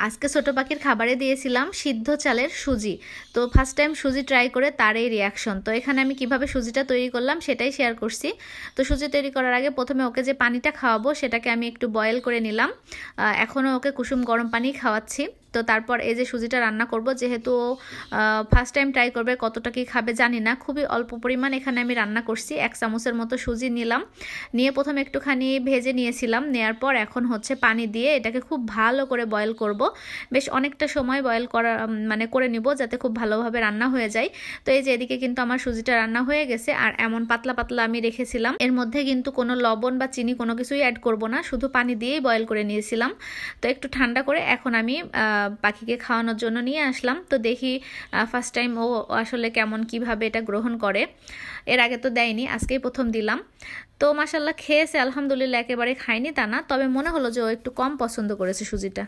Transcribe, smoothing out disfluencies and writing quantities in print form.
আজকে ছোট পাখির খাবারে দিয়েছিলাম সিদ্ধ চালের সুজি। তো ফার্স্ট টাইম সুজি ট্রাই করে তার এই রিয়াকশন। তো এখানে আমি কিভাবে সুজিটা তৈরি করলাম সেটাই শেয়ার করছি। তো সুজি তৈরি করার আগে প্রথমে ওকে যে পানিটা খাওয়াবো সেটাকে আমি একটু বয়েল করে নিলাম। এখনও ওকে কুসুম গরম পানি খাওয়াচ্ছি। তো তারপর এই যে সুজিটা রান্না করব, যেহেতু ফার্স্ট টাইম ট্রাই করবে, কতটা কি খাবে জানি না, খুবই অল্প পরিমাণ এখানে আমি রান্না করছি। 1 চামচের মতো সুজি নিলাম, নিয়ে প্রথমে একটুখানি ভেজে নিয়েছিলাম। নেয়ার পর এখন হচ্ছে পানি দিয়ে এটাকে খুব ভালো করে বয়েল করব। বেশ অনেকটা সময় বয়েল করা করে নিব, যাতে খুব ভালোভাবে রান্না হয়ে যায়। তো এই যে এদিকে কিন্তু আমার সুজিটা রান্না হয়ে গেছে, আর এমন পাতলা পাতলা আমি রেখেছিলাম। এর মধ্যে কিন্তু কোনো লবণ বা চিনি কোনো কিছুই অ্যাড করব না, শুধু পানি দিয়েই বয়েল করে নিয়েছিলাম। তো একটু ঠান্ডা করে এখন আমি পাখিকে খাওয়ানোর জন্য নিয়ে আসলাম। তো দেখি ফার্স্ট টাইম ও আসলে কেমন কিভাবে এটা গ্রহণ করে। এর আগে তো দেয়নি, আজকেই প্রথম দিলাম। তো মাশাল্লাহ খেয়েছে, আলহামদুলিল্লাহ। একেবারে খায়নি তা না, তবে মনে হলো যে ও একটু কম পছন্দ করেছে সুজিটা।